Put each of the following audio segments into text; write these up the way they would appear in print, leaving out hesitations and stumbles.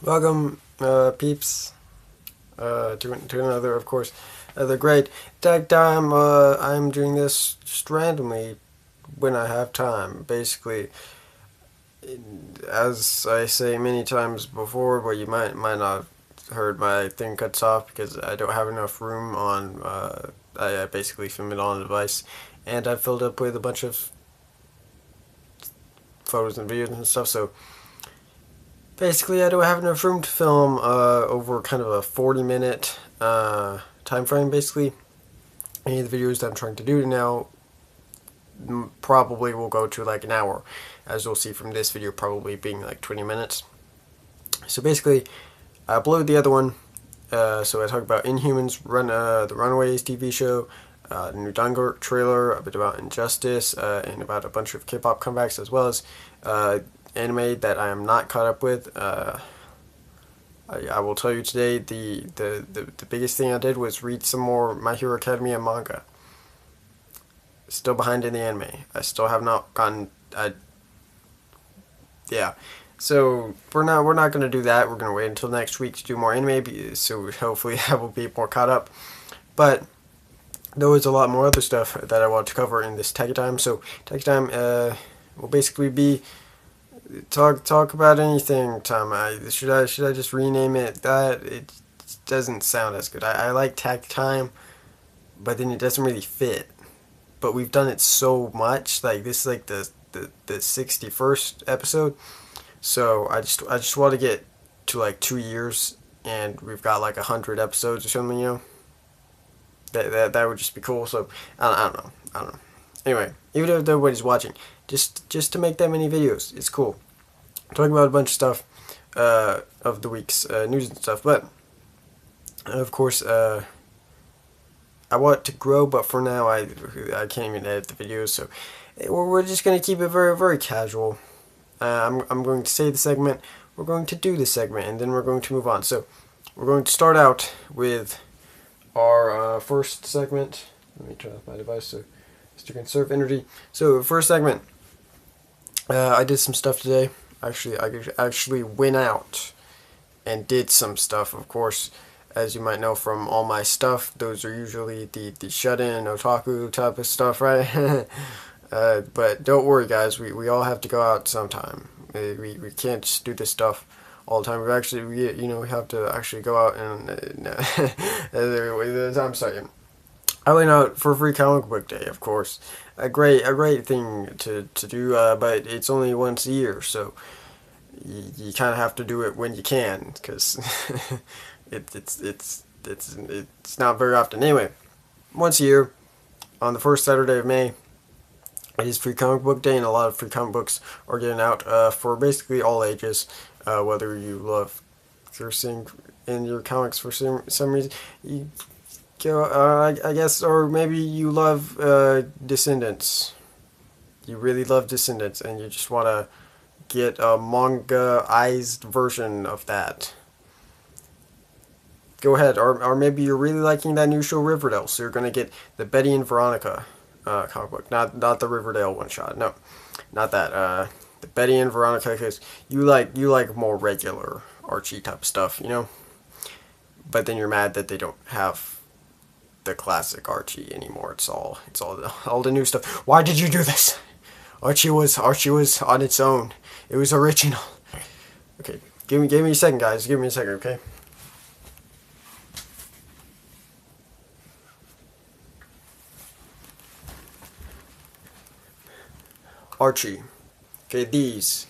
Welcome, peeps, to another, of course, the great tag time. I'm doing this just randomly when I have time. Basically, as I say many times before, but you might not have heard, my thing cuts off because I don't have enough room on. I basically film it on a device, and I filled up with a bunch of photos and videos and stuff. So basically, I don't have enough room to film over kind of a 40-minute time frame. Basically, any of the videos that I'm trying to do now probably will go to like an hour, as you'll see from this video probably being like 20 minutes. So basically, I uploaded the other one. So I talk about Inhumans, the Runaways TV show, the new Dunkirk trailer, a bit about Injustice, and about a bunch of K-pop comebacks, as well as anime that I am not caught up with. I will tell you today, the biggest thing I did was read some more My Hero Academia manga. Still behind in the anime. I still have not gotten. Yeah. So we're not gonna do that. We're gonna wait until next week to do more anime. So hopefully I will be more caught up. But there was a lot more other stuff that I want to cover in this Tacky time. So Tacky time will basically be talk about anything time. Should I just rename it that? It doesn't sound as good. I like Tacky time, but then it doesn't really fit. But we've done it so much. Like this is like the 61st episode. So I just want to get to like 2 years, and we've got like 100 episodes or something. That would just be cool. So I don't know. Anyway, even if nobody's watching, just to make that many videos, it's cool. I'm talking about a bunch of stuff of the week's news and stuff, but of course I want to grow, but for now I can't even edit the videos, so we're just gonna keep it very, very casual. I'm going to say the segment, we're going to do the segment, and then we're going to move on. So we're going to start out with our first segment. Let me turn off my device so to conserve energy. So first segment, I did some stuff today. Actually, I actually went out and did some stuff, of course. As you might know from all my stuff, those are usually the shut-in, otaku type of stuff, right? But don't worry, guys. We all have to go out sometime. We can't just do this stuff all the time. We have to actually go out and I'm sorry. I went out for Free Comic Book Day, of course. A great thing to do, but it's only once a year, so you kind of have to do it when you can, because it's not very often. Anyway, once a year, on the first Saturday of May, it is Free Comic Book Day, and a lot of free comic books are getting out for basically all ages. Whether you love cursing in your comics for some reason, you go, I guess, or maybe you love Descendants. You really love Descendants, and you just want to get a manga-ized version of that. Go ahead, or maybe you're really liking that new show Riverdale, so you're gonna get the Betty and Veronica comic book, not the Riverdale one shot. No, not that. The Betty and Veronica, because you like more regular Archie type stuff, But then you're mad that they don't have the classic Archie anymore. It's all the new stuff. Why did you do this? Archie was on its own. It was original. Okay, give me a second, guys. Give me a second, okay? Archie. Okay, these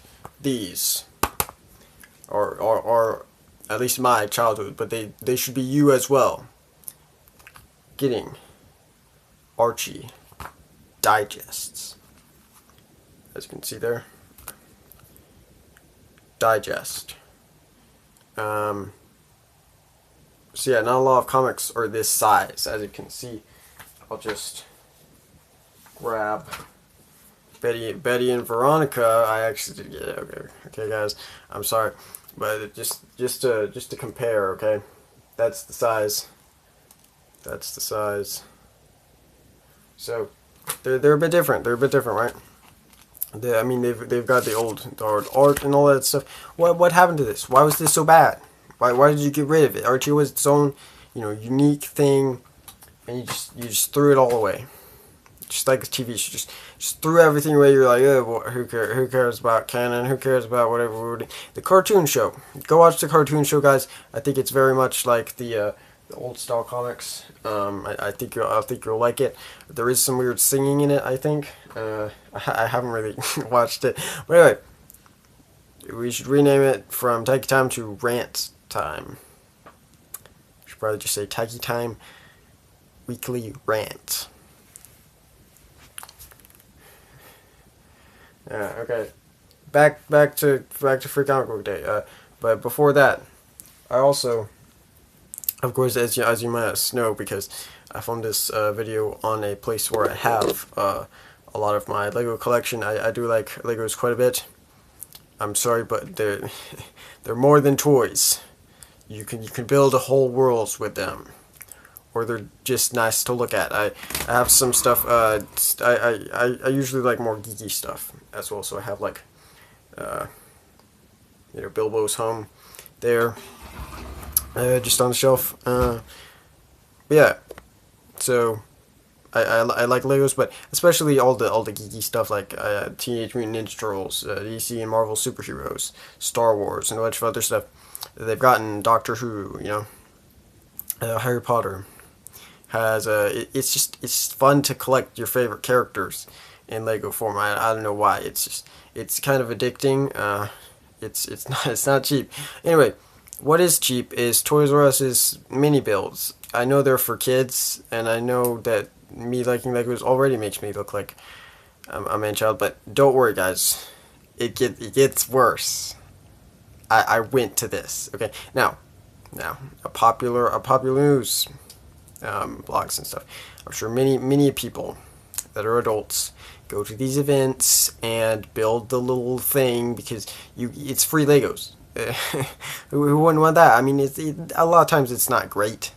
are at least my childhood, but they should be you as well. Getting Archie digests. As you can see there. Digest. So yeah, not a lot of comics are this size. As you can see, I'll just grab Betty and Veronica. I actually did get it. Okay, guys. I'm sorry, but just to compare. Okay, that's the size. That's the size. So they're a bit different. They're a bit different, right? I mean, they've got the art and all that stuff. What happened to this? Why was this so bad? Why did you get rid of it? Archie was its own, unique thing, and you just threw it all away. Just like a TV show, just threw everything away. You're like, oh, well, who cares? Who cares about canon? Who cares about whatever? The cartoon show. Go watch the cartoon show, guys. I think it's very much like the old style comics. I think you'll like it. There is some weird singing in it, I think. I haven't really watched it. But anyway, we should rename it from Tacky Time to Rant Time. We should probably just say Tacky Time Weekly Rant. Okay. Back to Free Comic Book Day. But before that, I also, of course, as you might know, because I filmed this video on a place where I have a lot of my Lego collection. I do like Legos quite a bit. I'm sorry, but they're more than toys. You can build a whole worlds with them, or they're just nice to look at. I have some stuff. I usually like more geeky stuff as well. So I have like, Bilbo's home there, just on the shelf. But yeah, so I like Legos, but especially all the geeky stuff like Teenage Mutant Ninja Turtles, DC and Marvel superheroes, Star Wars, and a bunch of other stuff. They've gotten Doctor Who, Harry Potter. Has it's fun to collect your favorite characters in Lego form. I don't know why. It's kind of addicting. It's not cheap. Anyway, what is cheap is Toys R Us's mini builds. I know they're for kids, and I know that me liking Legos already makes me look like a man-child. But don't worry, guys. It gets worse. I went to this. Okay, now a popular news. Blogs and stuff. I'm sure many people that are adults go to these events and build the little thing because it's free Legos. Who wouldn't want that? I mean, a lot of times it's not great.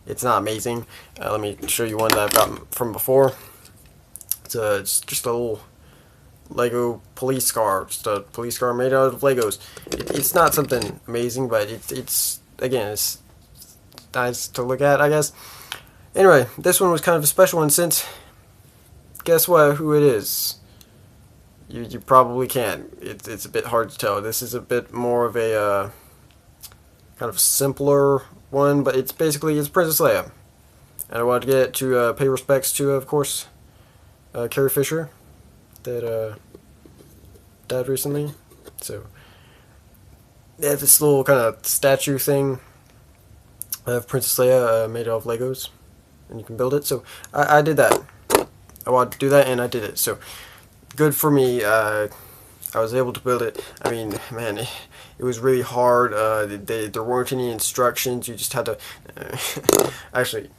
It's not amazing. Let me show you one that I've gotten from before. It's just a little Lego police car. Just a police car made out of Legos. It's not something amazing, but it's nice to look at, I guess. Anyway, this one was kind of a special one since, guess what, who it is? You probably can't. It's a bit hard to tell. This is a bit more of a kind of simpler one, but it's Princess Leia. And I wanted to get to pay respects to, of course, Carrie Fisher, that died recently. So, they have this little kind of statue thing of Princess Leia made out of Legos. And you can build it. So I did that. I wanted to do that, and I did it. So good for me. I was able to build it. I mean, man, it was really hard. There weren't any instructions. You just had to. Actually,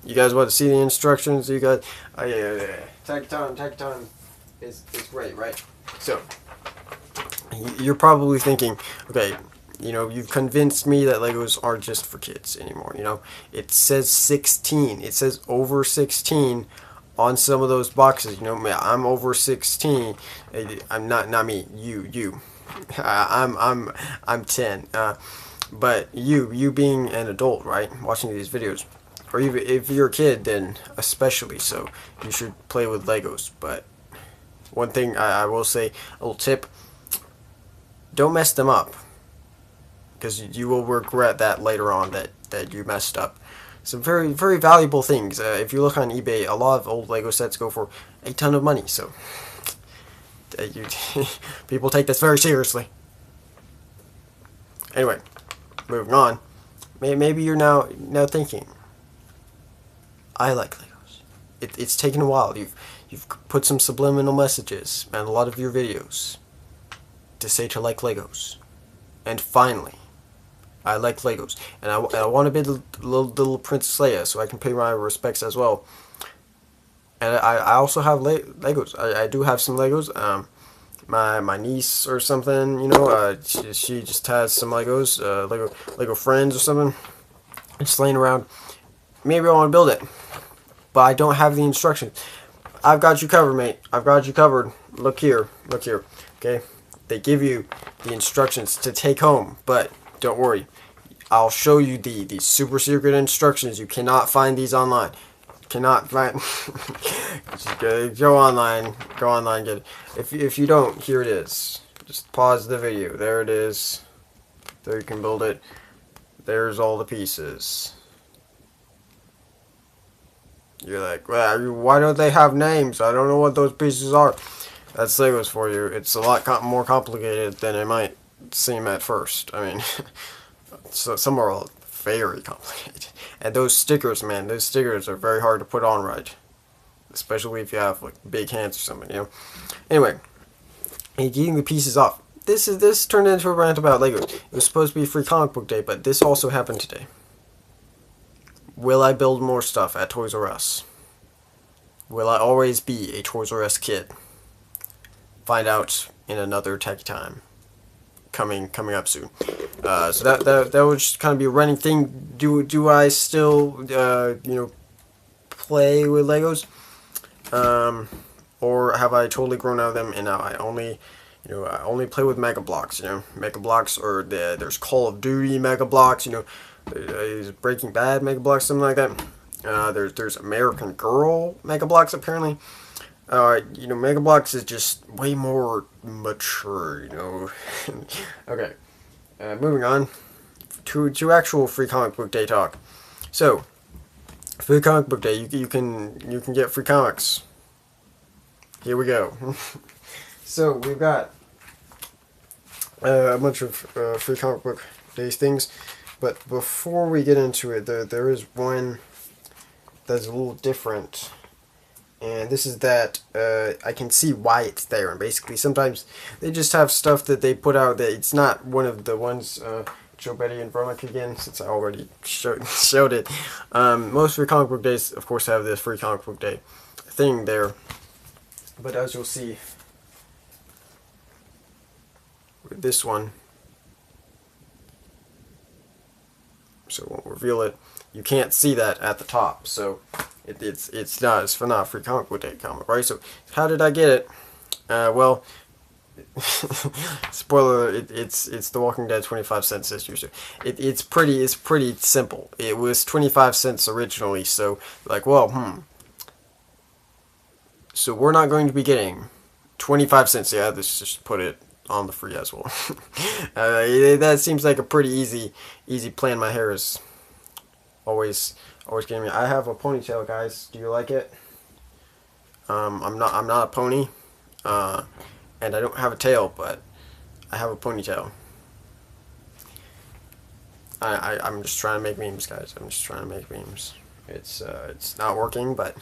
you guys want to see the instructions? You guys, yeah. Tacky time is great, right? So you're probably thinking, okay. You've convinced me that Legos aren't just for kids anymore. It says 16. It says over 16 on some of those boxes. I'm over 16. I'm not me. You. I'm 10. But you being an adult, right, watching these videos, or even if you're a kid, then especially so, you should play with Legos. But one thing I will say, a little tip: don't mess them up. Because you will regret that later on that you messed up. Some very, very valuable things. If you look on eBay, a lot of old Lego sets go for a ton of money. So people take this very seriously. Anyway, moving on. Maybe you're now thinking, I like Legos. It's taken a while. You've put some subliminal messages and a lot of your videos to say to like Legos. And finally, I like Legos, and I want to build a little Princess Leia so I can pay my respects as well. And I also have Legos. I do have some Legos. My niece or something, she just has some Legos, Lego Friends or something, just laying around. Maybe I want to build it, but I don't have the instructions. I've got you covered, mate. I've got you covered. look here, okay? They give you the instructions to take home, but don't worry. I'll show you the super secret instructions. You cannot find these online. Cannot find. Just go online, get it. If you don't, here it is. Just pause the video. There it is. There you can build it. There's all the pieces. You're like, well, why don't they have names? I don't know what those pieces are. That's Legos for you. It's a lot more complicated than it might seem at first. I mean, so some are all very complicated. And those stickers, man, those stickers are very hard to put on right. Especially if you have like big hands or something, you know. Anyway, and getting the pieces off. This turned into a rant about Legos. It was supposed to be Free Comic Book Day, but this also happened today. Will I build more stuff at Toys R Us? Will I always be a Toys R Us kid? Find out in another Tacky time. Coming up soon. So that would just kind of be a running thing. Do I still you know, play with Legos? Or have I totally grown out of them and now I only play with Mega Bloks, you know, Mega Bloks, or there's Call of Duty Mega Bloks, you know, there's Breaking Bad Mega Bloks, something like that. There's American Girl Mega Bloks apparently. You know, Mega Bloks is just way more mature, you know. Okay, moving on to actual Free Comic Book Day talk. So, Free Comic Book Day, you can get free comics. Here we go. So we've got a bunch of Free Comic Book Days things, but before we get into it, there is one that's a little different. And this is that I can see why it's there. And basically, sometimes they just have stuff that they put out that it's not one of the ones. Joe Betty and Veronica again, since I already showed it. Most Free Comic Book Days, of course, have this Free Comic Book Day thing there. But as you'll see with this one, so I won't reveal it. You can't see that at the top, so. It's not a Free Comic Book Day comic, right? So how did I get it? Well, spoiler, it's The Walking Dead 25-cent issue. So it's pretty simple. It was 25 cents originally, so like, well, so we're not going to be getting 25 cents. Yeah, let's just put it on the free as well. That seems like a pretty easy plan. My hair is always getting me. I have a ponytail, guys. Do you like it? I'm not a pony, and I don't have a tail, but I have a ponytail. I'm just trying to make memes, guys. I'm just trying to make memes. It's not working, but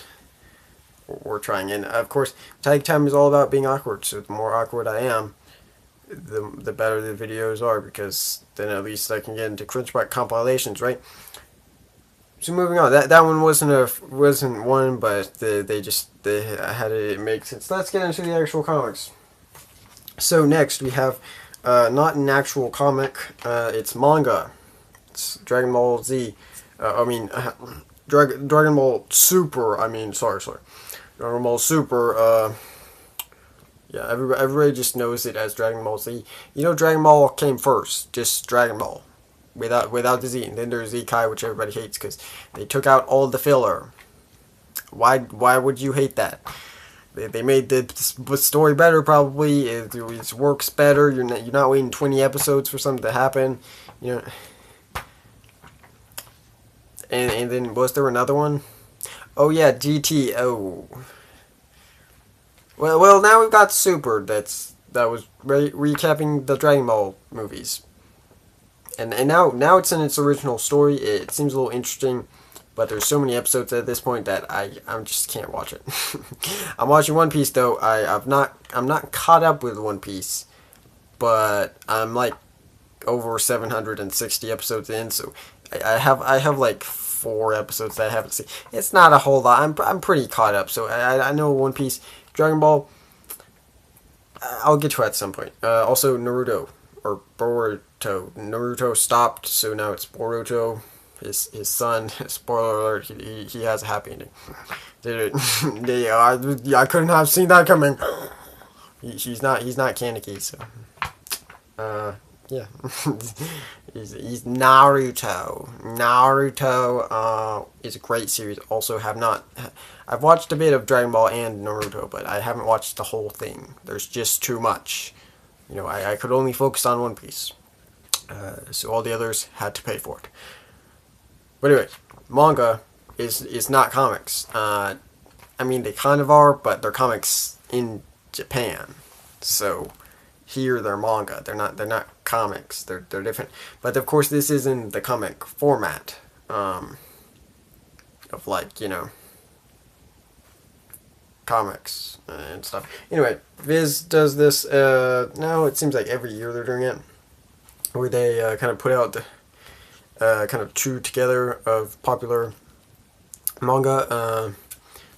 we're trying. And of course, Tacky time is all about being awkward. So the more awkward I am, the better the videos are, because then at least I can get into cringe-bite compilations, right? So moving on, that one wasn't one, but they had it make sense. Let's get into the actual comics. So next we have not an actual comic, it's manga. It's Dragon Ball Z. Dragon Ball Super. Sorry. Dragon Ball Super. Yeah, everybody just knows it as Dragon Ball Z. You know, Dragon Ball came first, just Dragon Ball. Without the Z, and then there's Z Kai, which everybody hates because they took out all the filler. Why would you hate that? They made the story better, probably. It works better. You're not waiting 20 episodes for something to happen, you know. And then was there another one? Oh yeah, GT. Oh. Well, now we've got Super. That was recapping the Dragon Ball movies. And now it's in its original story. It seems a little interesting, but there's so many episodes at this point that I just can't watch it. I'm watching One Piece though. I'm not caught up with One Piece, but I'm like over 760 episodes in, so I have like 4 episodes that I haven't seen. It's not a whole lot. I'm pretty caught up, so I know One Piece, Dragon Ball. I'll get to it at some point. Also Naruto. Or Boruto. Naruto stopped, so now it's Boruto. His son, spoiler alert, he has a happy ending. I couldn't have seen that coming. He's not Kaneki, so yeah. he's Naruto. Naruto is a great series. Also, I've watched a bit of Dragon Ball and Naruto, but I haven't watched the whole thing. There's just too much. You know, I could only focus on One Piece. So all the others had to pay for it. But anyway, manga is not comics. I mean, they kind of are, but they're comics in Japan. So here they're manga. They're not comics. They're different. But of course, this is in the comic format of, like, you know, comics and stuff. Anyway, Viz does this now. It seems like every year they're doing it, where they kind of put out the kind of two together of popular manga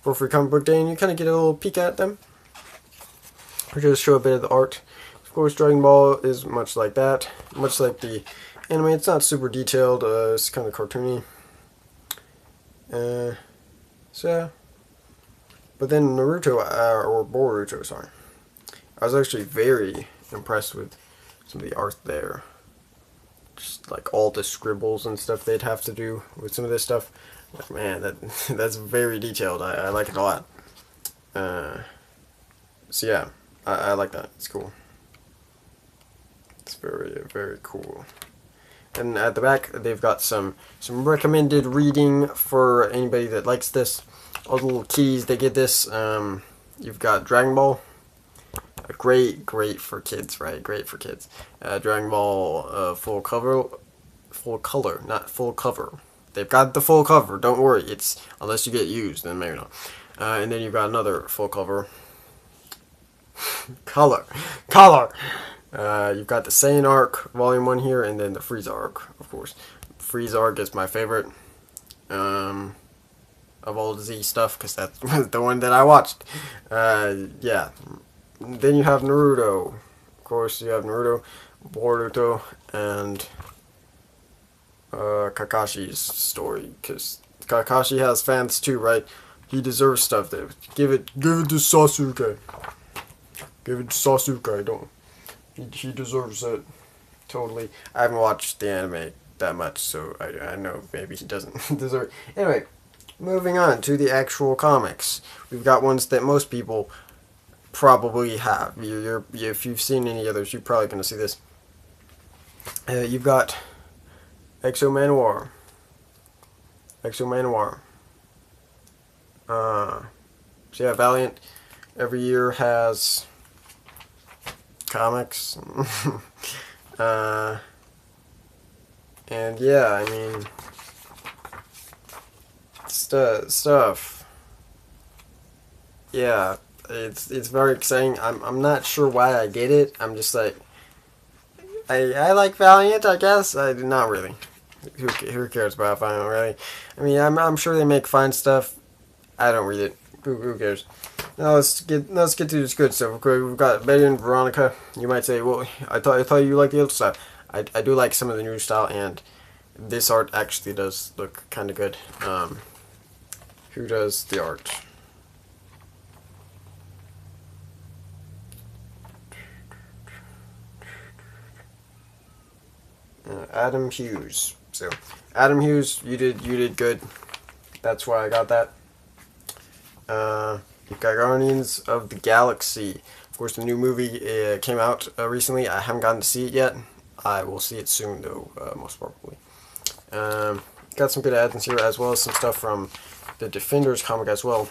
for Free Comic Book Day, and you kind of get a little peek at them. Or just show a bit of the art. Of course, Dragon Ball is much like that. Much like the anime, it's not super detailed. It's kind of cartoony. So yeah. But then Naruto, or Boruto, sorry. I was actually very impressed with some of the art there. Just like all the scribbles and stuff they'd have to do with some of this stuff. Like, man, that's very detailed. I like it a lot. So yeah, I like that. It's cool. It's very, very cool. And at the back, they've got some recommended reading for anybody that likes this. All the little keys, they get this. You've got Dragon Ball. Great for kids, right? Great for kids. Dragon Ball full color, not full cover. They've got the full cover. Don't worry. It's unless you get used, then maybe not. And then you've got another full cover. color. You've got the Saiyan arc, Volume 1 here, and then the Frieza arc, of course. Frieza arc is my favorite of all the Z stuff, because that's the one that I watched. Yeah. Then you have Naruto. Of course, you have Naruto, Boruto, and Kakashi's story, because Kakashi has fans too, right? He deserves stuff. There. Give it to Sasuke. Give it to Sasuke. Don't. He deserves it. Totally. I haven't watched the anime that much, so I know maybe he doesn't deserve it. Anyway, moving on to the actual comics. We've got ones that most people probably have. If you've seen any others, you're probably going to see this. You've got Exo Manowar. So yeah, Valiant every year has comics. And yeah, I mean, stuff. Yeah, it's very exciting. I'm not sure why I get it. I'm just like, I like Valiant, I guess. Not really. Who cares about Valiant, really? I mean, I'm sure they make fine stuff. I don't read it. Who cares? Now let's get to this good stuff. We've got Betty and Veronica. You might say, well, I thought you liked the old style. I do like some of the new style, and this art actually does look kind of good. Who does the art? Adam Hughes. So, Adam Hughes, you did good. That's why I got that. You've got Guardians of the Galaxy. Of course, the new movie came out recently. I haven't gotten to see it yet. I will see it soon, though, most probably. Got some good ads here, as well as some stuff from the Defenders comic as well.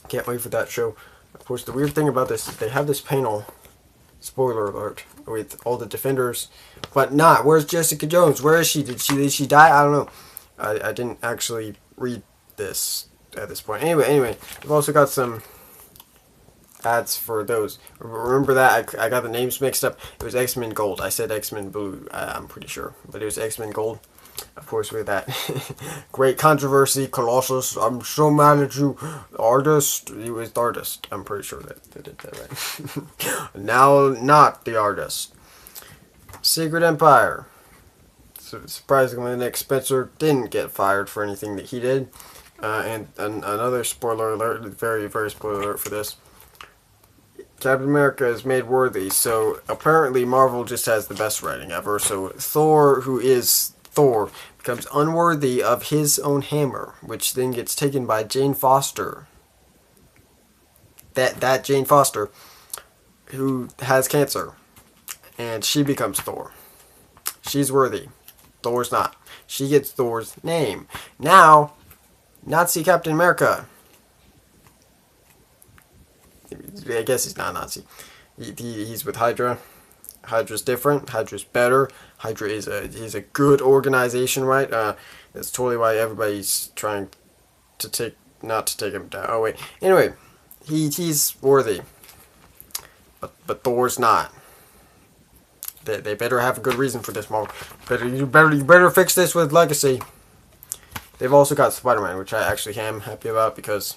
Can't wait for that show. Of course, the weird thing about this is they have this panel, spoiler alert, with all the Defenders, but not. Where's Jessica Jones? Where is she? Did she die? I don't know. I didn't actually read this at this point. Anyway, we've also got some ads for those. Remember that I got the names mixed up. It was X-Men Gold. I said X-Men Blue. I'm pretty sure, but it was X-Men Gold. Of course, with that great controversy, Colossus. I'm so mad at you, artist. He was the artist. I'm pretty sure that they did that right. Now, not the artist. Secret Empire. So, surprisingly, Nick Spencer didn't get fired for anything that he did. And another spoiler alert, very, very spoiler alert for this. Captain America is made worthy, so apparently Marvel just has the best writing ever. So Thor, who is Thor, becomes unworthy of his own hammer, which then gets taken by Jane Foster. That Jane Foster, who has cancer, and she becomes Thor. She's worthy. Thor's not. She gets Thor's name. Now, Nazi Captain America. I guess he's not a Nazi. He's with Hydra. Hydra's different. Hydra's better. Hydra is a good organization, right? That's totally why everybody's trying to not to take him down. Oh wait. Anyway, he's worthy, but Thor's not. They better have a good reason for this, Marvel. You better fix this with Legacy. They've also got Spider-Man, which I actually am happy about because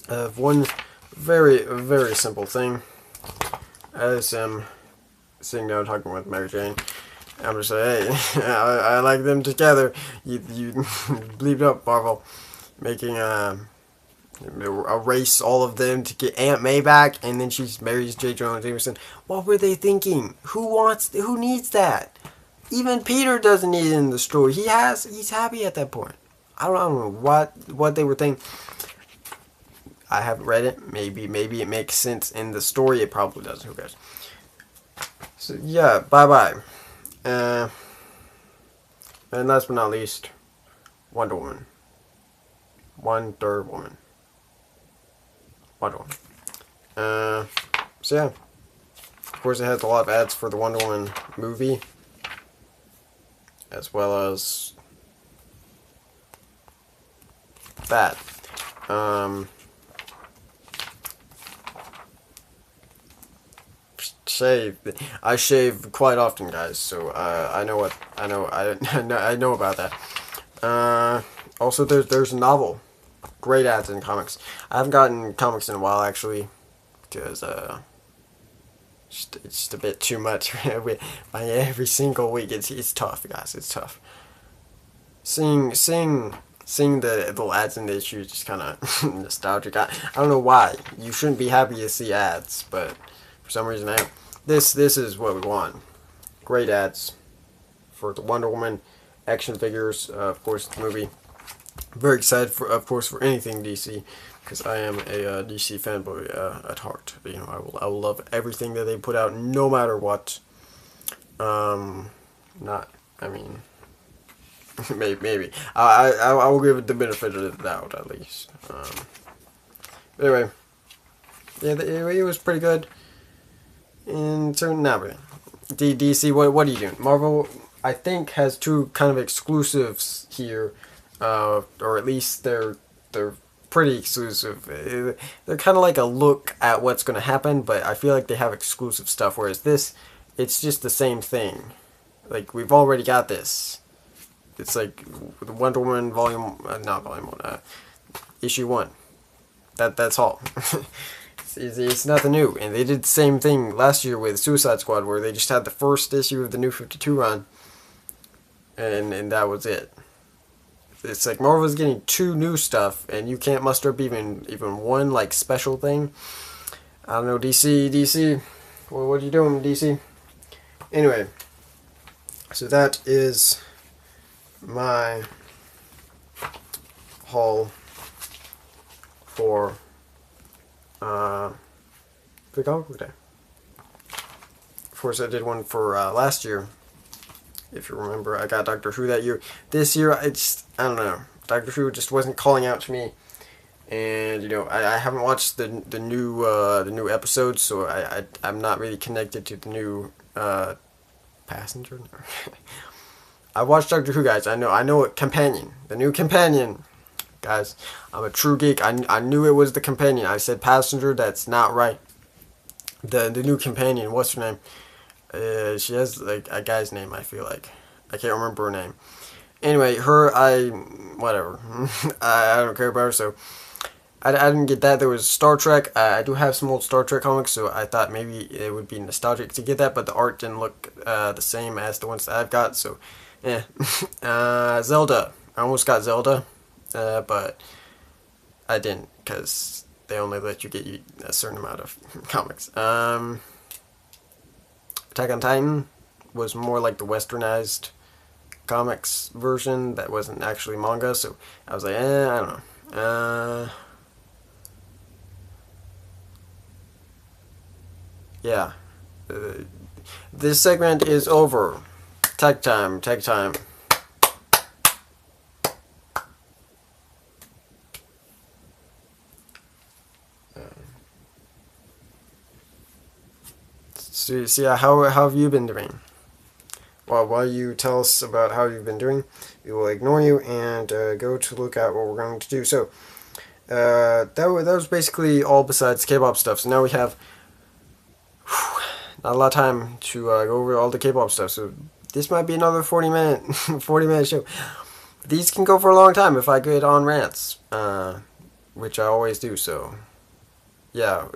of one very simple thing. As I'm sitting down talking with Mary Jane, I'm just saying, hey, I like them together. You bleeped up, Marvel, making erase all of them to get Aunt May back, and then she marries J. Jonah Jameson. What were they thinking? Who needs that? Even Peter doesn't need it in the story. He's happy at that point. I don't know what they were thinking. I haven't read it. Maybe it makes sense in the story. It probably doesn't. Who cares? So yeah, bye. And last but not least, Wonder Woman. Wonder Woman. So yeah, of course it has a lot of ads for the Wonder Woman movie, as well as that. I shave quite often, guys, so I know about that. Also, there's a novel. Great ads in comics. I haven't gotten comics in a while, actually, because it's just a bit too much. By every single week, it's tough, guys. It's tough. Seeing the little ads in the issue is just kind of nostalgic. I don't know why. You shouldn't be happy to see ads, but for some reason I am. This is what we want. Great ads for the Wonder Woman action figures. Of course, the movie. Very excited for anything DC, because I am a DC fanboy at heart. You know, I will love everything that they put out, no matter what. Maybe I will give it the benefit of the doubt at least. Anyway, yeah, it was pretty good. And so now, DC, what are you doing? Marvel, I think, has two kind of exclusives here. Or at least they're pretty exclusive. They're kind of like a look at what's going to happen, but I feel like they have exclusive stuff, whereas this, it's just the same thing. Like, we've already got this. It's like the Wonder Woman issue 1. That's all. It's nothing new, and they did the same thing last year with Suicide Squad, where they just had the first issue of the New 52 run, and that was it. It's like Marvel's getting 2 new stuff, and you can't muster up even one like special thing. I don't know, DC. Well, what are you doing, DC? Anyway, so that is my haul for the comic book day. Of course, I did one for last year. If you remember, I got Doctor Who that year. This year, I don't know. Doctor Who just wasn't calling out to me, and you know, I haven't watched the new episodes, so I'm not really connected to the new Passenger. I watched Doctor Who, guys. I know it. Companion, the new Companion, guys. I'm a true geek. I knew it was the Companion. I said Passenger. That's not right. The new Companion. What's her name? She has like a guy's name, I feel like. I can't remember her name. Anyway, whatever. I don't care about her, so I didn't get that. There was Star Trek. I do have some old Star Trek comics, so I thought maybe it would be nostalgic to get that, but the art didn't look the same as the ones that I've got, so Zelda. I almost got Zelda, but I didn't, because they only let you get a certain amount of comics. Attack on Titan was more like the westernized comics version that wasn't actually manga, so I was like, I don't know. Yeah. This segment is over. Tag time, tag time. So yeah, how have you been doing? Well, while you tell us about how you've been doing, we will ignore you and go to look at what we're going to do. So, that was basically all besides K-pop stuff. So now we have not a lot of time to go over all the K-pop stuff. So this might be another 40-minute show. These can go for a long time if I get on rants, which I always do. So, yeah,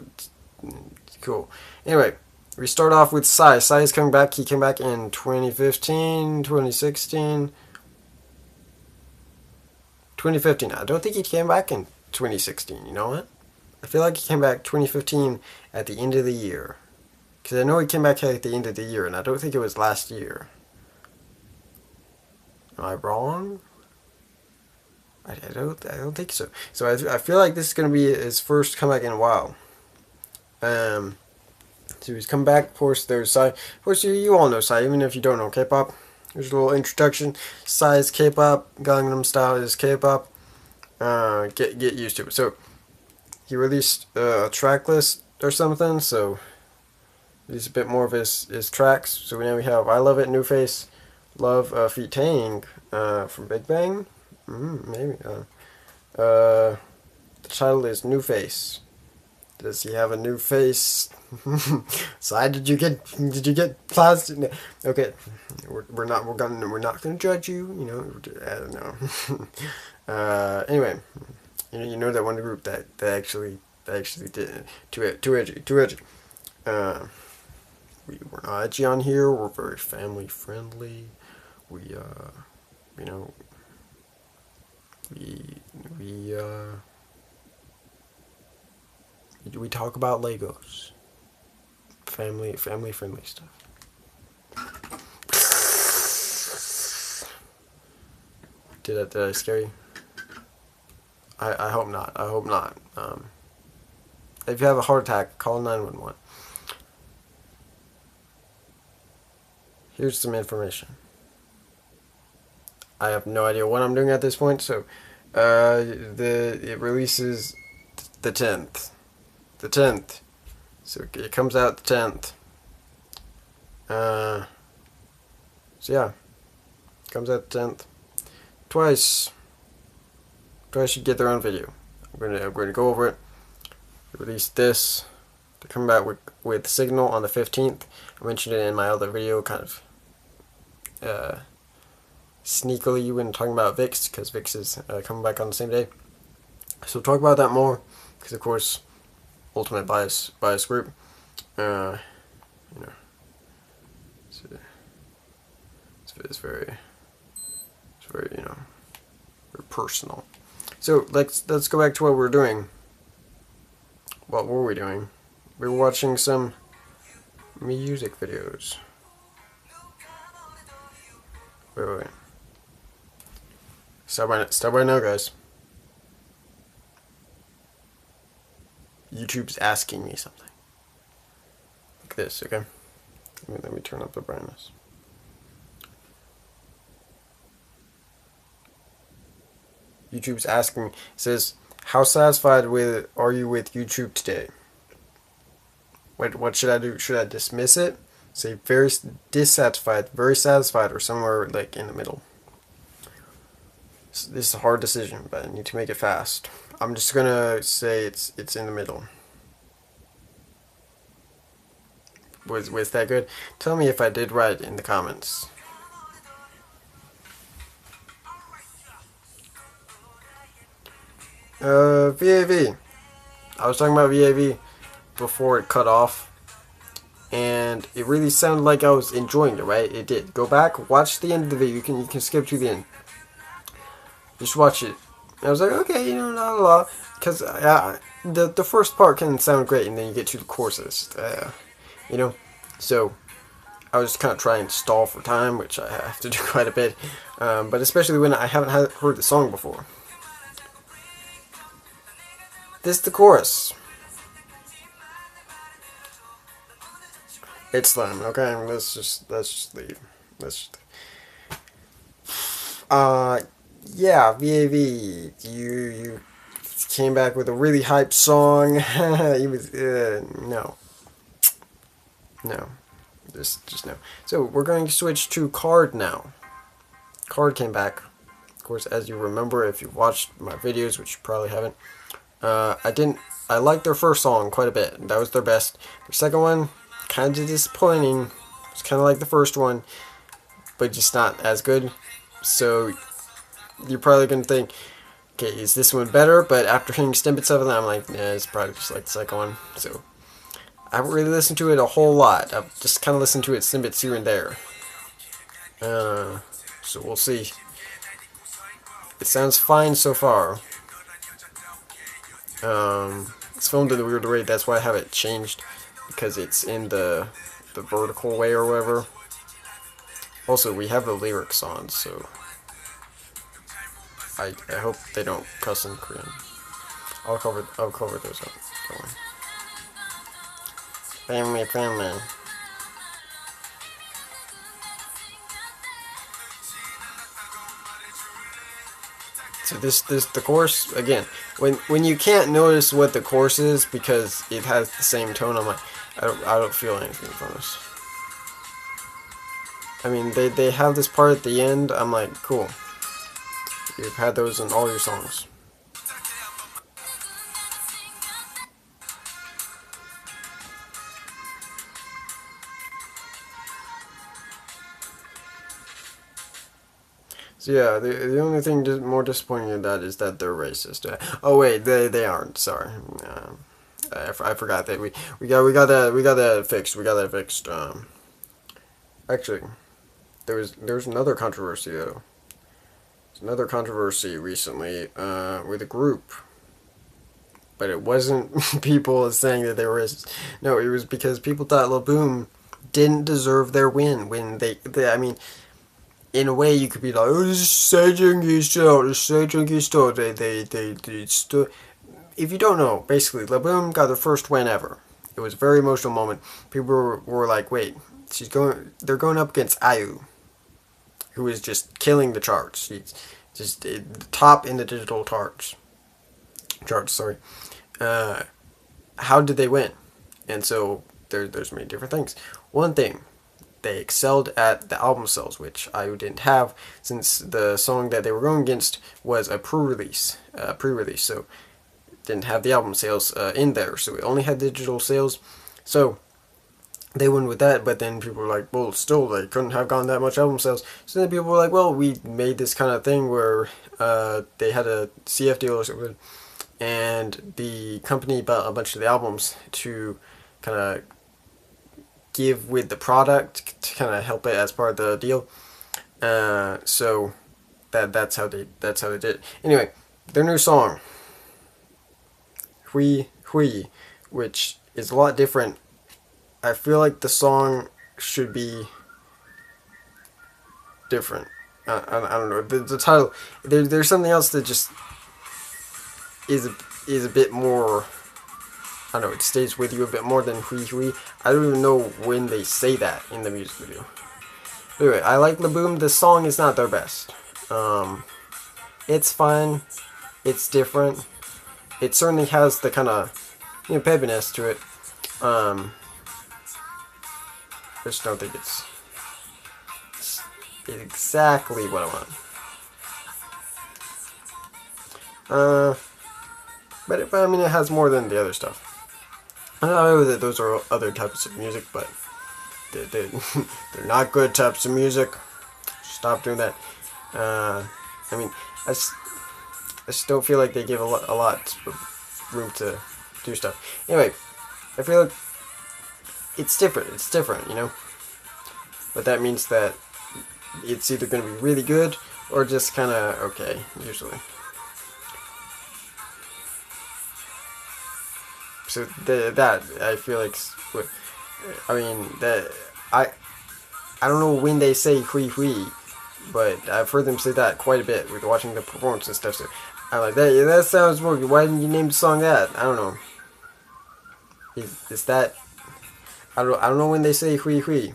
it's cool. Anyway. We start off with Psy. Psy is coming back. He came back in 2015, 2016. 2015. I don't think he came back in 2016. You know what? I feel like he came back 2015 at the end of the year. Because I know he came back at the end of the year, and I don't think it was last year. Am I wrong? I don't think so. So I feel like this is going to be his first comeback in a while. So he's come back. Of course, there's Psy. Of course, you all know Psy, even if you don't know K-pop. Here's a little introduction. Psy is K-pop. Gangnam Style is K-pop. Get used to it. So he released a track list or something. So released a bit more of his tracks. So now we have I Love It, New Face, Love feat Tang from Big Bang. Maybe. The title is New Face. Does he have a new face? Side, did you get plastic? No. Okay, we're not gonna judge you. You know, I don't know. Anyway, you know that one group that actually did too edgy. We're not edgy on here. We're very family friendly. We talk about Legos. Family friendly stuff. Did I scare you? I hope not. I hope not. If you have a heart attack, call 911. Here's some information. I have no idea what I'm doing at this point, so it releases the 10th. The 10th. So it comes out the 10th. So yeah. Comes out the 10th. Twice should get their own video. I'm gonna go over it. Release this. They're coming back with Signal on the 15th. I mentioned it in my other video, kind of sneakily when talking about VIX, because VIX is coming back on the same day. So we'll talk about that more, because of course, ultimate bias group. It's very very personal. So let's go back to what we're doing. What were we doing? We were watching some music videos. Wait. Stop right now, guys. YouTube's asking me something. Like this, okay? Let me turn up the brightness. YouTube's asking me, it says, how satisfied are you with YouTube today? What should I do? Should I dismiss it? Say very dissatisfied, very satisfied, or somewhere like in the middle? This is a hard decision, but I need to make it fast. I'm just gonna say it's in the middle. Was that good? Tell me if I did right in the comments. VAV. I was talking about VAV before it cut off, and it really sounded like I was enjoying it, right? It did. Go back, watch the end of the video. You can skip to the end. Just watch it. I was like, okay, not a lot, because the first part can sound great, and then you get to the choruses, you know. So I was kind of trying to stall for time, which I have to do quite a bit, but especially when I haven't heard the song before. This is the chorus. It's them. Okay, let's just leave. Let's just. Yeah, VAV, you came back with a really hyped song. He was no, just no. So we're going to switch to Card now. Card came back, of course, as you remember if you've watched my videos, which you probably haven't. I liked their first song quite a bit. That was their best. Their second one, kind of disappointing. It's kind of like the first one, but just not as good. So you're probably going to think, okay, is this one better? But after hearing snippets of it, I'm like, yeah, it's probably just like the second one. So I haven't really listened to it a whole lot. I've just kind of listened to it snippets here and there. So we'll see. It sounds fine so far. It's filmed in a weird way, that's why I have it changed, because it's in the vertical way or whatever. Also, we have the lyrics on, so I hope they don't cuss in Korean. I'll cover those up. Don't worry. Family. So this the chorus again. When you can't notice what the chorus is because it has the same tone, I'm like, I don't feel anything from this. I mean, they have this part at the end. I'm like, cool. You've had those in all your songs. So yeah, the only thing more disappointing than that is that they're racist. Oh wait, they aren't. Sorry, I forgot that we got that fixed. We got that fixed. Actually, there was another controversy though. There's another controversy recently with a group, but it wasn't people saying that they were racist. No, it was because people thought LaBoom didn't deserve their win when they I mean. In a way, you could be like, oh, this is Sejong still. They still. If you don't know, basically, LaBoom got their first win ever. It was a very emotional moment. People were like, wait, they're going up against IU, who is just killing the charts. She's just top in the digital charts. Sorry. How did they win? And so there's many different things. One thing. They excelled at the album sales, which IU didn't have, since the song that they were going against was a pre-release, so it didn't have the album sales in there, so it only had digital sales, so they went with that. But then people were like, well, still, they couldn't have gotten that much album sales, so then people were like, well, we made this kind of thing where they had a CF deal or something, and the company bought a bunch of the albums to kind of give with the product to kind of help it as part of the deal. So that's how they did it. Anyway, their new song, Hui Hui, which is a lot different. I feel like the song should be different. I don't know. The title, there's something else that just is a bit more. I don't know, it stays with you a bit more than Hui Hui. I don't even know when they say that in the music video. Anyway, I like LaBoom. The song is not their best. It's fine. It's different. It certainly has the kind of, peppiness to it. I just don't think it's exactly what I want. But I mean, it has more than the other stuff. I know that those are other types of music, but they're not good types of music. Stop doing that. I mean, I just don't feel like they give a lot of room to do stuff. Anyway, I feel like it's different. It's different, But that means that it's either going to be really good or just kind of okay, usually. So that I feel like, I mean that I don't know when they say hui hui, but I've heard them say that quite a bit with watching the performance and stuff. So I'm like, that, yeah, that sounds more good. Why didn't you name the song that? I don't know. Is that, I don't know when they say hui hui.